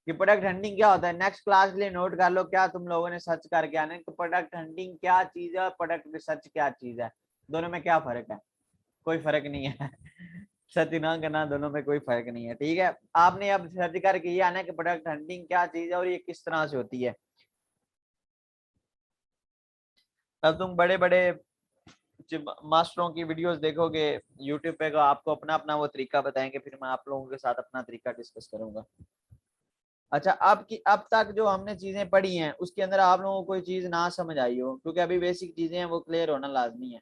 [SPEAKER 1] कि प्रोडक्ट हंटिंग क्या होता है, नेक्स्ट क्लास के लिए नोट कर लो, क्या तुम लोगों ने सर्च करके आना है कि प्रोडक्ट हंटिंग क्या चीज है, प्रोडक्ट रिसर्च क्या चीज है, दोनों में क्या फर्क है? कोई फर्क नहीं है सर्च ना करना, दोनों में कोई फर्क नहीं है, ठीक है। आपने अब सर्च करके ये आना है कि प्रोडक्ट हंटिंग क्या चीज है और ये किस तरह से होती है। तब तुम बड़े बड़े मास्टरों की वीडियोस देखोगे यूट्यूब पे, आपको अपना अपना वो तरीका बताएंगे, फिर मैं आप लोगों के साथ अपना तरीका डिस्कस करूंगा। अच्छा, अब तक जो हमने चीजें पढ़ी हैं उसके अंदर आप लोगों को कोई चीज ना समझ आई हो, क्योंकि अभी बेसिक चीजें हैं वो क्लियर होना लाजमी है।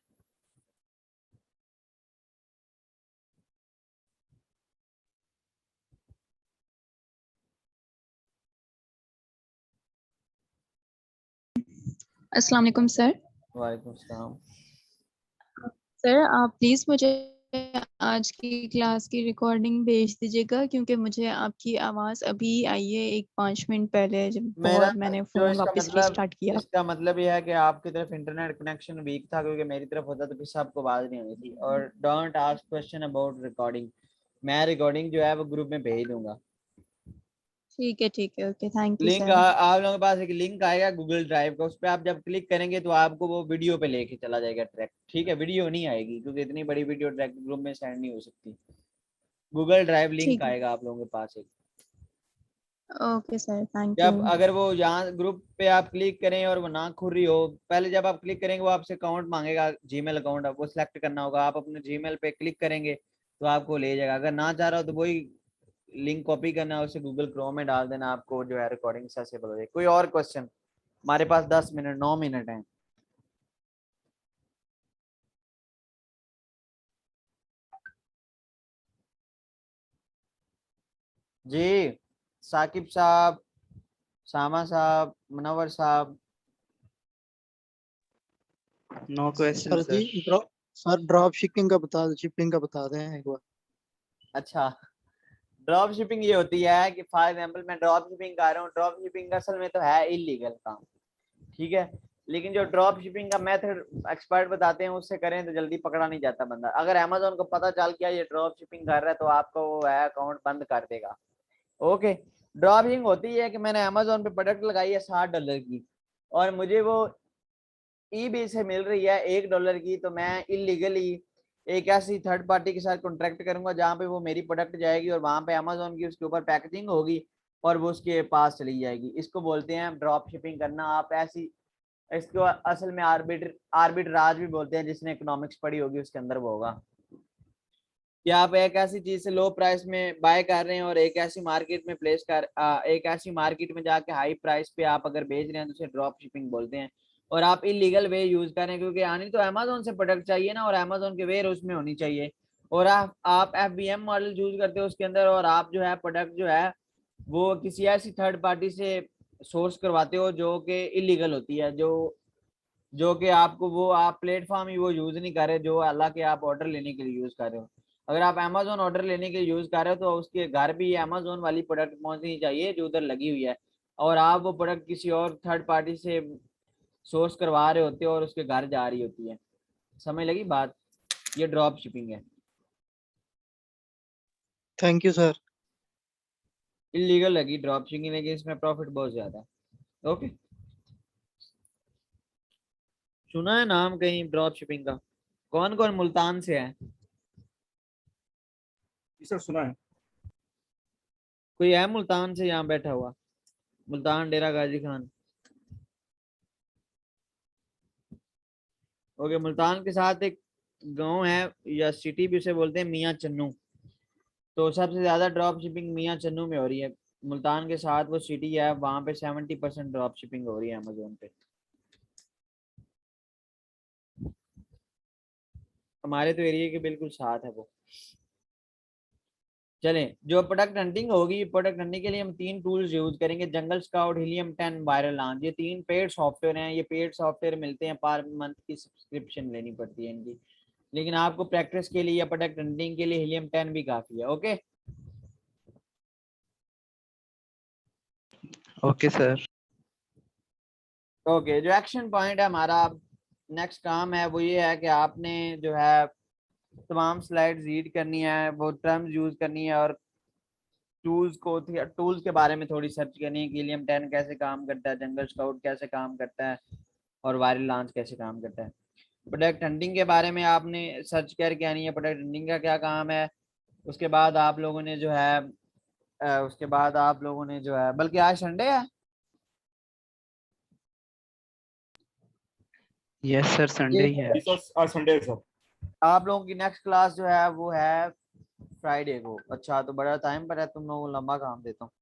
[SPEAKER 10] अस्सलाम वालेकुम सर।
[SPEAKER 1] वालेकुम सलाम।
[SPEAKER 10] सर आप प्लीज़ मुझे आज की क्लास की रिकॉर्डिंग भेज दीजिएगा, क्योंकि मुझे आपकी आवाज़ अभी आई है एक 5 मिनट पहले, जब
[SPEAKER 1] मेरा
[SPEAKER 10] मैंने
[SPEAKER 1] जो
[SPEAKER 10] फ़ोन वापस रीस्टार्ट किया।
[SPEAKER 1] इसका मतलब ये है कि आपकी तरफ इंटरनेट कनेक्शन वीक था, क्योंकि मेरी तरफ होता तो किसी आपको आवाज नहीं आनी थी। और don't ask question about recording, मैं रिकॉर्डिंग जो है वो ग्रुप में भेज दूंगा।
[SPEAKER 10] ठीक है, okay, thank you
[SPEAKER 1] link
[SPEAKER 10] sir.
[SPEAKER 1] आप लोगों के पास एक लिंक आएगा गूगल ड्राइव का, उस पर आप जब क्लिक करेंगे तो आपको वो वीडियो पे लेके चला जाएगा ट्रैक, ठीक है। वीडियो नहीं आएगी क्योंकि इतनी बड़ी वीडियो ट्रैक ग्रुप में सेंड नहीं हो सकती। गूगल ड्राइव लिंक
[SPEAKER 10] ठीक है,
[SPEAKER 1] आएगा आप लोगों के पास एक।
[SPEAKER 10] ओके सर, थैंक
[SPEAKER 1] जब
[SPEAKER 10] यू।
[SPEAKER 1] अगर वो यहाँ ग्रुप पे आप क्लिक करें और वो ना खुल रही हो, पहले जब आप क्लिक करेंगे वो आपसे अकाउंट मांगेगा, जीमेल अकाउंट, वो सिलेक्ट करना होगा। आप अपने जीमेल पे क्लिक करेंगे तो आपको ले जाएगा। अगर ना चाह रहा हो तो वही लिंक कॉपी करना है, उसे गूगल क्रोम में डाल देना, आपको जो है रिकॉर्डिंग सक्सेसफुल हो जाएगी। कोई और क्वेश्चन? हमारे पास 10 मिनट 9 मिनट हैं। जी, साकिब साहब, सामा साहब, मुनव्वर साहब।
[SPEAKER 2] No question
[SPEAKER 8] sir
[SPEAKER 2] sir.
[SPEAKER 8] जी सर ड्रॉप शिपिंग का बता दें एक बार।
[SPEAKER 1] अच्छा, ड्रॉप शिपिंग ये होती है कि फॉर एग्जांपल मैं ड्रॉप शिपिंग कर रहा हूँ, ड्रॉप शिपिंग असल में तो है इलीगल काम, ठीक है। लेकिन जो ड्रॉप शिपिंग का मेथड एक्सपर्ट बताते हैं उससे करें तो जल्दी पकड़ा नहीं जाता बंदा। अगर अमेजोन को पता चल गया ये ड्रॉप शिपिंग कर रहा है तो आपका वो है अकाउंट बंद कर देगा। ओके, ड्रॉप शिपिंग होती है कि मैंने अमेजोन पे प्रोडक्ट लगाई है $60 की और मुझे वो ईबे से मिल रही है $1 की, तो मैं इलीगली एक ऐसी थर्ड पार्टी के साथ कॉन्ट्रैक्ट करूंगा जहां पे वो मेरी प्रोडक्ट जाएगी और वहां पे अमेजोन की उसके ऊपर पैकेजिंग होगी और वो उसके पास चली जाएगी। इसको बोलते हैं ड्रॉप शिपिंग करना। आप ऐसी, इसको असल में आर्बिट्राज भी बोलते हैं, जिसने इकोनॉमिक्स पढ़ी होगी उसके अंदर वो होगा कि आप एक ऐसी चीज से लो प्राइस में बाय कर रहे हैं और एक ऐसी मार्केट में एक ऐसी मार्केट में जाके हाई प्राइस पे आप अगर बेच रहे हैं तो उसे ड्रॉप शिपिंग बोलते हैं। और आप इलीगल वे यूज करें, क्योंकि आनी तो अमेजोन से प्रोडक्ट चाहिए ना, और अमेजोन के वेयर उसमें होनी चाहिए। और आप FBM मॉडल यूज करते हो उसके अंदर, और आप जो है प्रोडक्ट जो है वो किसी ऐसी थर्ड पार्टी से सोर्स करवाते हो जो कि इलीगल होती है, जो कि आपको वो आप प्लेटफॉर्म ही वो यूज नहीं कर रहे जो अल्लाह के आप ऑर्डर लेने के लिए यूज कर रहे हो। अगर आप अमेजोन ऑर्डर लेने के लिए यूज कर रहे हो तो उसके घर भी अमेजोन वाली प्रोडक्ट पहुंचनी चाहिए जो उधर लगी हुई है, और आप वो प्रोडक्ट किसी और थर्ड पार्टी से सोर्स करवा रहे होते हो और उसके घर जा रही होती है। समझ लगी बात? ये ड्रॉप शिपिंग है,
[SPEAKER 8] थैंक यू सर।
[SPEAKER 1] इलीगल लगी ड्रॉप शिपिंग, लेकिन इसमें प्रॉफिट बहुत ज्यादा है। ओके, सुना है नाम कहीं ड्रॉप शिपिंग का? कौन कौन मुल्तान से है?
[SPEAKER 3] सर सुना है।
[SPEAKER 1] कोई है मुल्तान से यहाँ बैठा हुआ? मुल्तान डेरा गाजी खान। ओके, मुल्तान के साथ एक गांव है या सिटी भी उसे बोलते हैं मियाँ चन्नू। तो सबसे ज्यादा ड्रॉप शिपिंग मियाँ चन्नू में हो रही है। मुल्तान के साथ वो सिटी है, वहां पे 70% ड्रॉप शिपिंग हो रही है अमेजोन पे। हमारे तो एरिया के बिल्कुल साथ है वो। चलें, जो प्रोडक्ट हंटिंग होगी, प्रोडक्ट हंटिंग के लिए हम 3 टूल्स यूज करेंगे, जंगल स्काउट, हीलियम 10, वायरल लॉन्च। ये 3 पेड सॉफ्टवेयर हैं। ये पेड सॉफ्टवेयर मिलते हैं, पर मंथ की सब्सक्रिप्शन लेनी पड़ती है इनकी। लेकिन आपको प्रैक्टिस के लिए या प्रोडक्ट हंटिंग के लिए हीलियम 10 भी काफी है। Okay
[SPEAKER 2] okay sir.
[SPEAKER 1] ओके, जो एक्शन पॉइंट है हमारा नेक्स्ट काम है वो ये है कि आपने जो है तमाम स्लाइड्स रीड करनी है, वो टर्म्स यूज करनी है और टूल्स के बारे में थोड़ी सर्च करनी है कि हीलियम 10 कैसे काम करता है, जंगल स्काउट कैसे काम करता है और वायरल लॉन्च कैसे काम करता है। प्रोडक्ट हंटिंग के बारे में आपने सर्च करके आनी है, प्रोडक्ट हंटिंग का क्या काम है। उसके बाद आप लोगों ने जो है बल्कि आज संडे है,
[SPEAKER 2] यस सर, संडे ही है।
[SPEAKER 3] आज संडे है सर।
[SPEAKER 1] आप लोगों की नेक्स्ट क्लास जो है वो है फ्राइडे को। अच्छा, तो बड़ा टाइम पर है, तुम लोगों को लंबा काम देता हूँ।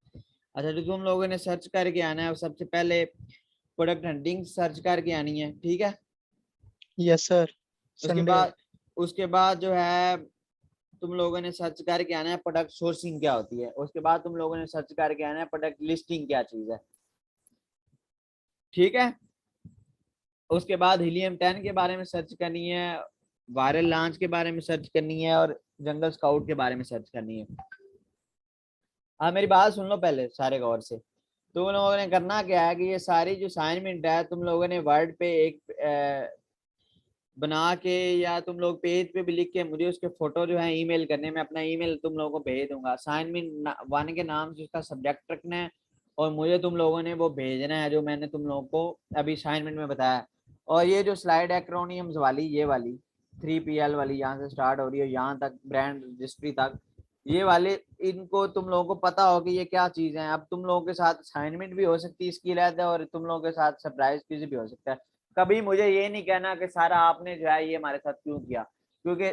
[SPEAKER 1] अच्छा, तो तुम लोगों ने सर्च करके आना है, सबसे पहले प्रोडक्ट हंटिंग सर्च करके आनी है, ठीक है।
[SPEAKER 8] Yes sir.
[SPEAKER 1] उसके बाद जो है तुम लोगों ने सर्च करके आना है प्रोडक्ट सोर्सिंग क्या होती है। उसके बाद तुम लोगों ने सर्च करके आना है प्रोडक्ट लिस्टिंग क्या चीज है, ठीक है। उसके बाद हीलियम 10 के बारे में सर्च करनी है, वायरल लॉन्च के बारे में सर्च करनी है और जंगल स्काउट के बारे में सर्च करनी है। हाँ, मेरी बात सुन लो पहले सारे गौर से। तुम लोगों ने करना क्या है कि ये सारी जो असाइनमेंट है तुम लोगों ने वर्ड पे एक बना के या तुम लोग पेज पे भी लिख के मुझे उसके फोटो जो है ईमेल करने में, अपना ईमेल तुम लोगों को भेज दूंगा। असाइनमेंट 1 के नाम से उसका सब्जेक्ट रखना है और मुझे तुम लोगों ने वो भेजना है जो मैंने तुम लोगों को अभी असाइनमेंट में बताया। और ये जो स्लाइड एक्रोनियम्स वाली, ये वाली 3PL वाली यहाँ से स्टार्ट हो रही है यहाँ तक ब्रांड रजिस्ट्री तक, ये वाले इनको तुम लोगों को पता हो कि ये क्या चीज़ है। अब तुम लोगों के साथ असाइनमेंट भी हो सकती है इसकी रहता है और तुम लोगों के साथ सरप्राइज चीज भी हो सकता है। कभी मुझे ये नहीं कहना कि सारा आपने जो है ये हमारे साथ क्यों किया, क्योंकि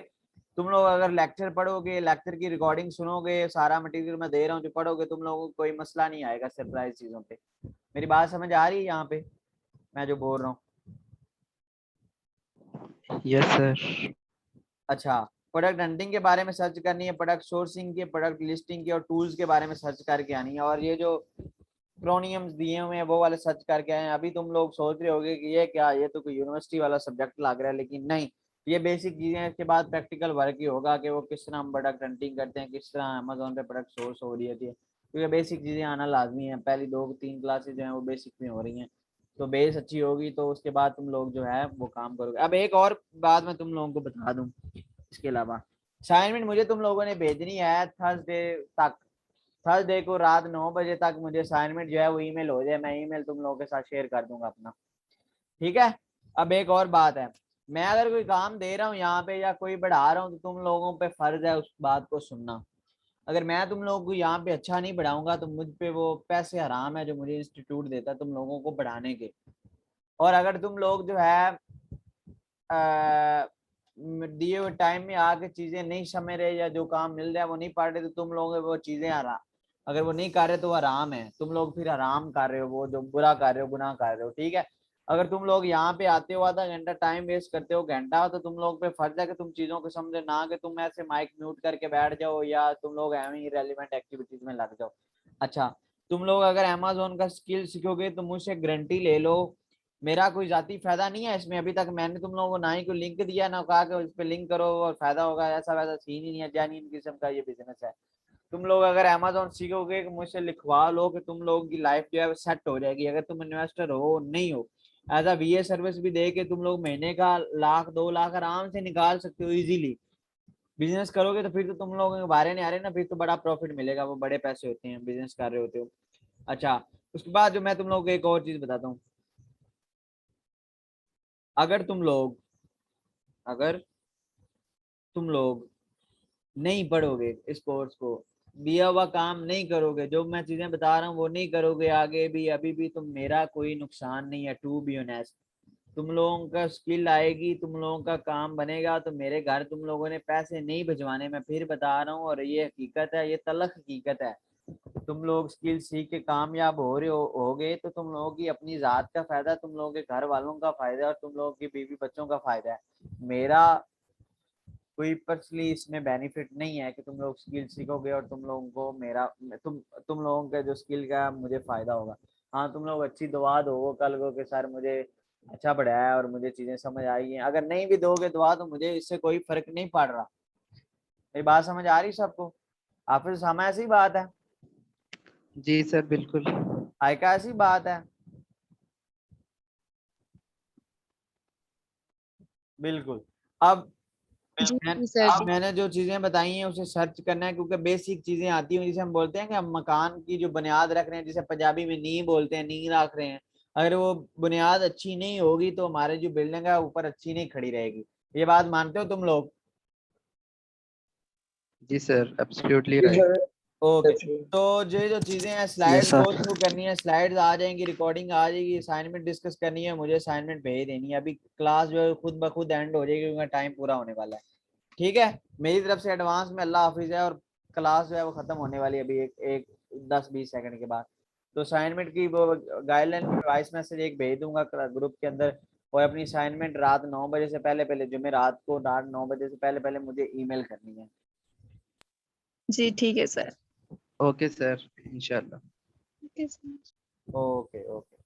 [SPEAKER 1] तुम लोग अगर लेक्चर पढ़ोगे, लेक्चर की रिकॉर्डिंग सुनोगे, सारा मटेरियल मैं दे रहा हूँ जो पढ़ोगे, तुम लोगों को कोई मसला नहीं आएगा सरप्राइज चीजों पे। मेरी बात समझ आ रही है यहाँ पे मैं जो बोल रहा हूँ?
[SPEAKER 2] Yes sir.
[SPEAKER 1] अच्छा, प्रोडक्ट हंटिंग के बारे में सर्च करनी है, प्रोडक्ट सोर्सिंग के, प्रोडक्ट लिस्टिंग के और टूल्स के बारे में सर्च करके आनी है। और ये जो एक्रोनियम्स दिए हुए हैं वो वाले सर्च करके आए। अभी तुम लोग सोच रहे होगे कि ये क्या, ये तो कोई यूनिवर्सिटी वाला सब्जेक्ट लग रहा है, लेकिन नहीं, ये बेसिक चीजें हैं। इसके बाद प्रैक्टिकल वर्क ही होगा कि वो किस तरह हम प्रोडक्ट हंटिंग करते हैं, किस तरह अमेजोन पे प्रोडक्ट सोर्स हो रही है, क्योंकि बेसिक चीजें आना लाजमी है। पहली 2-3 क्लासेज जो है वो बेसिक में हो रही हैं, तो बेस अच्छी होगी तो उसके बाद तुम लोग जो है वो काम करोगे। अब एक और बात मैं तुम लोगों को बता दूं, इसके अलावा असाइनमेंट मुझे तुम लोगों ने भेजनी है थर्सडे तक। थर्सडे को रात 9 बजे तक मुझे असाइनमेंट जो है वो ईमेल हो जाए, मैं ईमेल तुम लोगों के साथ शेयर कर दूंगा अपना, ठीक है। अब एक और बात है, मैं अगर कोई काम दे रहा हूँ यहाँ पे या कोई बढ़ा रहा हूँ तो तुम लोगों पे फर्ज है उस बात को सुनना। अगर मैं तुम लोगों को यहाँ पे अच्छा नहीं बढ़ाऊंगा तो मुझ पे वो पैसे हराम है जो मुझे इंस्टीट्यूट देता है तुम लोगों को बढ़ाने के। और अगर तुम लोग जो है दिए हुए टाइम में आके चीजें नहीं समझ रहे या जो काम मिल रहा है वो नहीं पढ़ रहे, तो तुम लोग वो चीजें हराम, अगर वो नहीं कर रहे तो हराम है, तुम लोग फिर हराम कर रहे हो, वो जो बुरा कर रहे हो, गुनाह कर रहे हो, ठीक है। अगर तुम लोग यहाँ पे आते हो आधा घंटा टाइम वेस्ट करते हो घंटा, तो तुम लोग पे फर्ज है कि तुम चीजों को समझे, ना कि तुम ऐसे माइक म्यूट करके बैठ जाओ या तुम लोग एवं ही रेलिवेंट एक्टिविटीज में लग जाओ। अच्छा, तुम लोग अगर अमेजोन का स्किल सीखोगे तो मुझसे गारंटी ले लो, मेरा कोई जाती फायदा नहीं है इसमें। अभी तक मैंने तुम लोगों को ना ही कोई लिंक दिया ना कहा कि उस पर लिंक करो और फायदा होगा, ऐसा वैसा सीन ही नहीं है। जेन्युइन किस्म का ये बिजनेस है। तुम लोग अगर अमेजोन सीखोगे कि मुझसे लिखवा लो कि तुम लोगों की लाइफ जो है सेट हो जाएगी। अगर तुम इन्वेस्टर हो नहीं हो, एज अ VA सर्विस भी दे के तुम लोग महीने का 1-2 लाख आराम से निकाल सकते हो इजीली। बिजनेस करोगे तो फिर तो तुम लोगों के बारे नहीं आ रहे ना, फिर तो बड़ा प्रॉफिट मिलेगा, वो बड़े पैसे होते हैं बिजनेस कर रहे होते हो। अच्छा, उसके बाद जो मैं तुम लोगों को एक और चीज बताता हूँ, अगर तुम लोग नहीं पढ़ोगे इस कोर्स को, दिया हुआ काम नहीं करोगे, जो मैं चीजें बता रहा हूँ वो नहीं करोगे आगे भी, अभी भी तुम मेरा कोई नुकसान नहीं है। टू बी ऑनेस्ट, तुम लोगों का स्किल आएगी, तुम लोगों का काम बनेगा, तो मेरे घर तुम लोगों ने पैसे नहीं भिजवाने, मैं फिर बता रहा हूँ, और ये हकीकत है, ये तलख हकीकत है। तुम लोग स्किल सीख के कामयाब हो रहे होगे तो तुम लोगों की अपनी जात का फायदा, तुम लोगों के घर वालों का फायदा है और तुम लोगों की बीवी बच्चों का फायदा है। मेरा कोई पर्सनली इसमें बेनिफिट नहीं है कि तुम लोग स्किल सीखोगे और तुम लोगों को मेरा तुम लोगों का जो स्किल का मुझे फायदा होगा। हाँ, तुम लोग अच्छी दुआ दो कल को कि सर मुझे अच्छा पढ़ाया और मुझे चीजें समझ आई हैं। अगर नहीं भी दोगे दुआ तो मुझे इससे कोई फर्क नहीं पड़ रहा। मेरी बात समझ आ रही सबको? हाफिज उसामा ऐसी बात है?
[SPEAKER 2] जी सर बिल्कुल।
[SPEAKER 1] आयका ऐसी बात है? बिल्कुल। अब
[SPEAKER 10] जी सर जी।
[SPEAKER 1] मैंने जो चीजें बताई हैं उसे सर्च करना है, क्योंकि बेसिक चीजें आती हैं जिसे हम बोलते हैं कि हम मकान की जो बुनियाद रख रहे हैं, जिसे पंजाबी में नींव बोलते हैं, नींव रख रहे हैं। अगर वो बुनियाद अच्छी नहीं होगी तो हमारे जो बिल्डिंग है ऊपर अच्छी नहीं खड़ी रहेगी। ये बात मानते हो तुम लोग?
[SPEAKER 2] जी सर एब्सोल्युटली
[SPEAKER 7] जी
[SPEAKER 2] राइट।
[SPEAKER 7] सर।
[SPEAKER 1] ओके।
[SPEAKER 7] Absolutely.
[SPEAKER 1] तो जो चीजें हैं
[SPEAKER 8] yes
[SPEAKER 1] slides
[SPEAKER 8] sir.
[SPEAKER 1] Go through करनी है, स्लाइड्स आ जाएंगी, रिकॉर्डिंग आ जाएगी, असाइनमेंट डिस्कस करनी है, मुझे असाइनमेंट भेज देनी है। अभी क्लास जो है खुद ब खुद एंड हो जाएगी क्योंकि टाइम पूरा होने वाला है। ठीक है, मेरी तरफ से एडवांस में अल्लाह हाफिज है। और क्लास जो है वो खत्म होने वाली है अभी एक 10-20 सेकंड के बाद। तो असाइनमेंट की वो गाइडलाइन में वॉइस मैसेज एक भेज दूंगा ग्रुप के अंदर। और अपनी असाइनमेंट रात 9 बजे से पहले पहले, जुमे रात को रात 9 बजे से पहले पहले मुझे ईमेल करनी है।
[SPEAKER 10] जी ठीक है सर।
[SPEAKER 2] ओके सर इंशाल्लाह।
[SPEAKER 4] Okay sir.
[SPEAKER 1] Okay okay.